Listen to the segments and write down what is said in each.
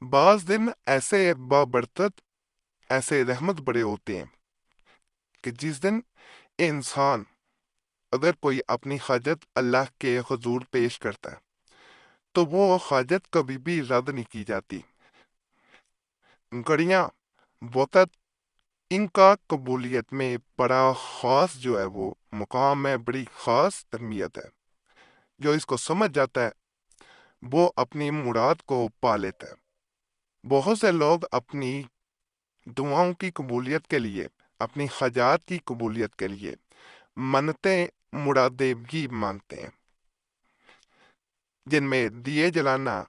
بعض दिन ऐसे बाबरकत ऐसे रहमत बड़े होते हैं कि जिस दिन इंसान अगर कोई अपनी हाजत अल्लाह के हुजूर पेश करता है तो वो हाजत कभी भी रद्द नहीं की जाती। घड़ियाँ वक़्त इनका कबूलियत में बड़ा ख़ास जो है वो मुकाम है, बड़ी ख़ास अहमियत है। जो इसको समझ जाता है वो अपनी मुराद को पा लेता है। बहुत से लोग अपनी दुआओं की कबूलियत के लिए, अपनी हाजात की कबूलियत के लिए मन्नतें मुरादें भी मांगते हैं, जिनमें दिए जलाना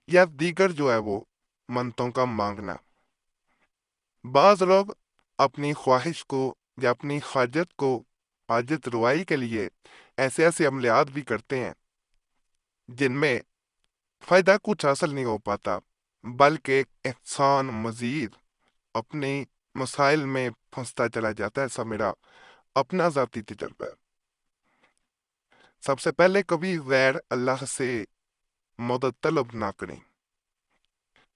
या दीगर जो है वो मन्नतों का मांगना। बाज़ लोग अपनी ख्वाहिश को या अपनी हाजत को हाजत रवाई के लिए ऐसे ऐसे अमलियात भी करते हैं जिनमें फ़ायदा कुछ हासिल नहीं हो पाता, बल्कि इंसान मज़ीद अपने मसाइल में फंसता चला जाता है। ऐसा मेरा अपना ज़ाती तजर्बा है। सबसे पहले कभी गैर अल्लाह से मदद तलब ना करें।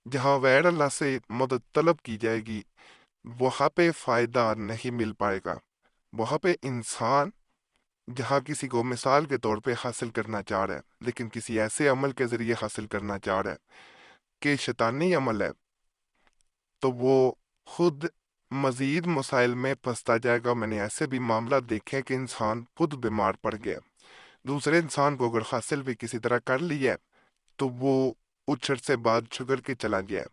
जहाँ गैर अल्लाह से मदद तलब की जाएगी वहाँ पे फ़ायदा नहीं मिल पाएगा। वहाँ पे इंसान जहाँ किसी को मिसाल के तौर पे हासिल करना चाह रहा है, लेकिन किसी ऐसे अमल के ज़रिए हासिल करना चाह रहा है कि शैतानी अमल है, तो वो खुद मज़ीद मसाइल में फंसता जाएगा। मैंने ऐसे भी मामला देखे कि इंसान खुद बीमार पड़ गया, दूसरे इंसान को अगर हासिल भी किसी तरह कर लिया है तो वो कुछ अरसे बाद छुगर के चला गया,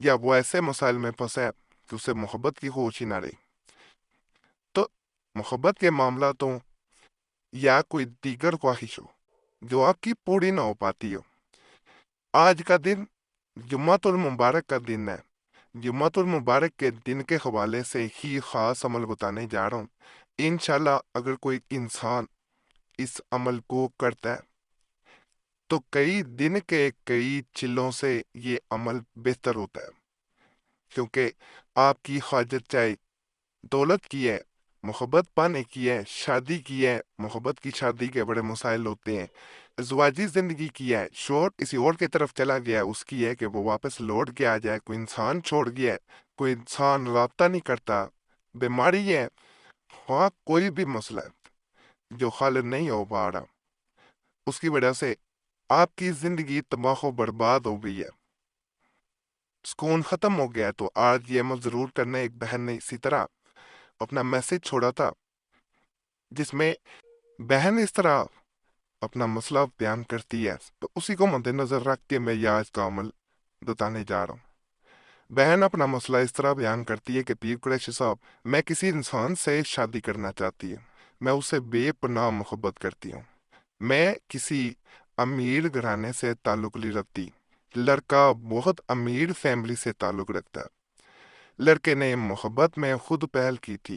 या वो ऐसे मसाइल में फंसा है कि उसे मोहब्बत की होश ही ना रही। तो मोहब्बत के मामला तो या कोई दीगर ख्वाहिश हो जो आपकी पूरी ना हो पाती हो। आज का दिन जुम्मतुल मुबारक का दिन है। जुम्मतुल मुबारक के दिन के हवाले से ही ख़ास अमल बताने जा रहा हूँ। इंशाल्लाह अगर कोई इंसान इस अमल को करता है तो कई दिन के कई चिल्लों से ये अमल बेहतर होता है, क्योंकि आपकी हाजत चाहे दौलत की है, मोहब्बत पाने की है, शादी की है, मोहब्बत की शादी के बड़े मसाइल होते हैं, ज़िंदगी ज़िंदगी की है, शोर किसी और की तरफ चला गया है, उसकी है कि वो वापस लौट के आ जाए, कोई इंसान छोड़ गया है, कोई इंसान राब्ता नहीं करता, बीमारी है, हाँ कोई भी मसला है जो हल नहीं हो पा रहा, उसकी वजह से आपकी ज़िंदगी तबाह व बर्बाद हो गई है, सुकून ख़त्म हो गया है। तो आज ये अमल ज़रूर करना है। एक बहन ने इसी तरह अपना मैसेज छोड़ा था जिसमें बहन इस तरह अपना मसला बयान करती है, तो उसी को मद्देनजर रख के मैं यह इसका अमल बताने जा रहा हूँ। बहन अपना मसला इस तरह बयान करती है कि पीर कुरैशी साहब, मैं किसी इंसान से शादी करना चाहती हूँ, मैं उससे बेपनाह मोहब्बत करती हूँ, मैं किसी अमीर घराने से ताल्लुक नहीं रखती, लड़का बहुत अमीर फैमिली से ताल्लुक रखता है। लड़के ने मोहब्बत में खुद पहल की थी,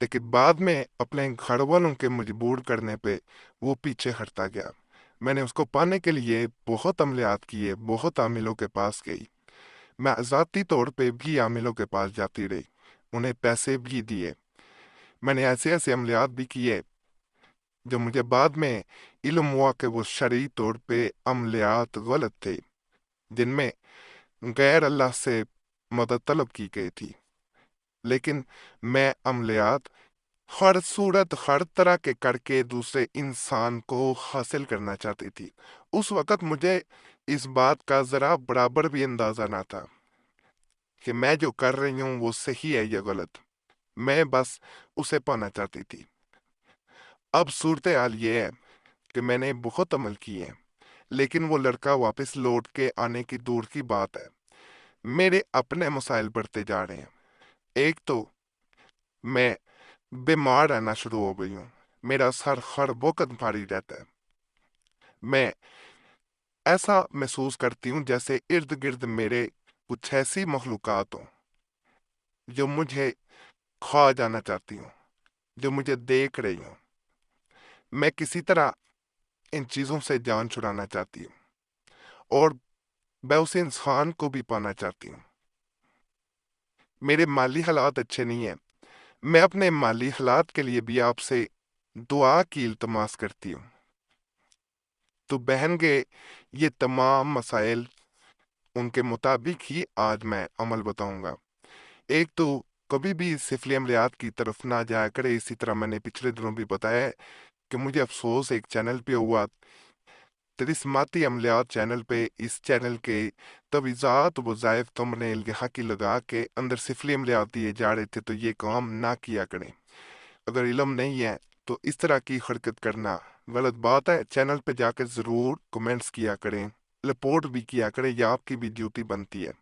लेकिन बाद में अपने घर वालों के मजबूर करने पे वो पीछे हटता गया। मैंने उसको पाने के लिए बहुत अमलियात किए, बहुत आमिलों के पास गई, मैं ज़ाती तौर पे भी आमिलों के पास जाती रही, उन्हें पैसे भी दिए, मैंने ऐसे ऐसे अमलियात भी किए जो मुझे बाद में इल्म हुआ कि वो शरई तौर पे अमलियात गलत थे, जिनमें गैर अल्लाह से मदद तलब की गई थी। लेकिन मैं अमलियात हर सूरत हर तरह के करके दूसरे इंसान को हासिल करना चाहती थी। उस वक़्त मुझे इस बात का ज़रा बराबर भी अंदाज़ा ना था कि मैं जो कर रही हूँ वो सही है या गलत। मैं बस उसे पाना चाहती थी। अब सूरत हाल ये है कि मैंने बहुत अमल किए हैं, लेकिन वो लड़का वापस लौट के आने की दूर की बात है। मेरे अपने मसाइल बढ़ते जा रहे हैं। एक तो मैं बीमार रहना शुरू हो गई हूँ, मेरा सर हर वक्त भारी रहता है, मैं ऐसा महसूस करती हूँ जैसे इर्द गिर्द मेरे कुछ ऐसी मखलूक़ात हों जो मुझे खा जाना चाहती हूँ, जो मुझे देख रही हूँ। मैं किसी तरह इन चीज़ों से जान छुड़ाना चाहती हूँ और मैं उस इंसान को भी पाना चाहती हूँ। मेरे माली हालात अच्छे नहीं हैं, मैं अपने माली हालात के लिए भी आपसे दुआ की इल्तमास करती हूँ। तो बहन के ये तमाम मसाइल ان کے مطابق ہی آج میں عمل بتاؤں گا۔ ایک تو کبھی بھی سفلی عملیات کی طرف نہ جایا کرے۔ اسی طرح میں نے پچھلے دنوں بھی بتایا ہے کہ مجھے افسوس ایک چینل پہ ہوا، ترسماتی عملیات چینل پہ، اس چینل کے تویزات وظائف تمنے یہاں کی لگا کے اندر سفلی عملیات دیے جا رہے تھے، تو یہ کام نہ کیا کریں۔ اگر علم نہیں ہے تو اس طرح کی حرکت کرنا غلط بات ہے۔ چینل پہ جا کے ضرور کومنٹس کیا کریں، رپورٹ بھی کیا کریں، یہ آپ کی بھی ڈیوٹی بنتی ہے۔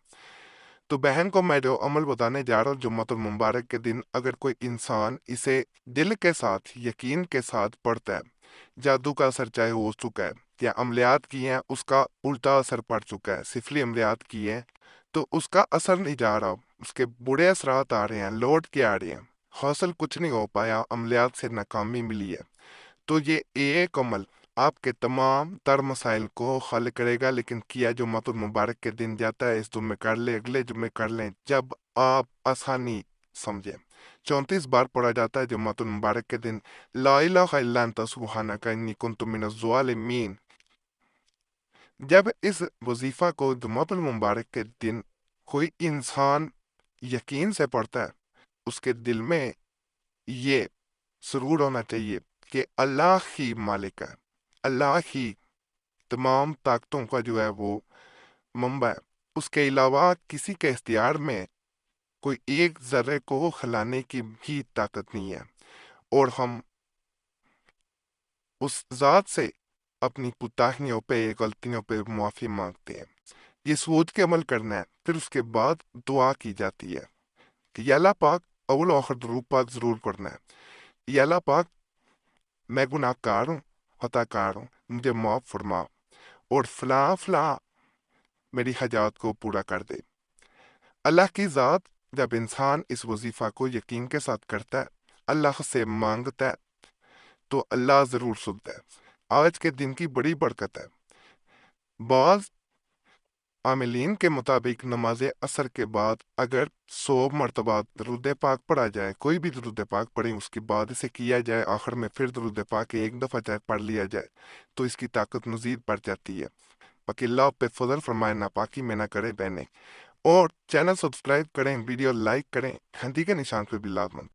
تو بہن کو میں جو عمل بتانے جا رہا ہوں، جمعۃ المبارک کے دن اگر کوئی انسان اسے دل کے ساتھ، یقین کے ساتھ پڑھتا ہے، جادو کا اثر چاہے ہو چکا ہے یا عملیات کی ہیں اس کا الٹا اثر پڑ چکا ہے، سفلی عملیات کی ہیں تو اس کا اثر نہیں جا رہا، اس کے برے اثرات آ رہے ہیں، لوٹ کے آ رہے ہیں، حاصل کچھ نہیں ہو پایا، عملیات سے ناکامی ملی ہے، تو یہ ایک عمل آپ کے تمام تر مسائل کو حل کرے گا۔ لیکن کیا جمعۃ المبارک کے دن جاتا ہے، اس جمعے کر لیں، اگلے جمعے کر لیں، جب آپ آسانی سمجھیں۔ 34 بار پڑھا جاتا ہے جمعۃ المبارک کے دن، لا الہ الا انت سبحانک انی کنت من الظالمین۔ جب اس وظیفہ کو جمعۃ المبارک کے دن کوئی انسان یقین سے پڑھتا ہے، اس کے دل میں یہ سرور ہونا چاہیے کہ اللہ ہی مالک ہے، اللہ ہی تمام طاقتوں کا جو ہے وہ منبع ہے، اس کے علاوہ کسی کے اختیار میں کوئی ایک ذرے کو ہلانے کی بھی طاقت نہیں ہے، اور ہم اس ذات سے اپنی کوتاہیوں پہ، غلطیوں پہ معافی مانگتے ہیں۔ یہ سوچ کے عمل کرنا ہے، پھر اس کے بعد دعا کی جاتی ہے کہ یا اللہ پاک، اول و آخر درود پاک ضرور پڑھنا ہے، یا اللہ پاک میں گناہ کار ہوں، خطا کار ہوں، مجھے معاف فرما، اور فلاں فلاں میری حاجات کو پورا کر دے۔ اللہ کی ذات جب انسان اس وظیفہ کو یقین کے ساتھ کرتا ہے، اللہ سے مانگتا ہے، تو اللہ ضرور سنتا ہے۔ آج کے دن کی بڑی برکت ہے، بعض عاملین کے مطابق نماز عصر کے بعد اگر 100 مرتبہ درود پاک پڑھا جائے، کوئی بھی درود پاک پڑھیں، اس کے بعد اسے کیا جائے، آخر میں پھر درود پاک ایک دفعہ چاہے پڑھ لیا جائے، تو اس کی طاقت مزید بڑھ جاتی ہے۔ باقی اللہ پہ فضل فرمائے، ناپاکی میں نہ کرے بہنیں، اور چینل سبسکرائب کریں، ویڈیو لائک کریں، گھنٹی کے نشان پہ بھی لازمن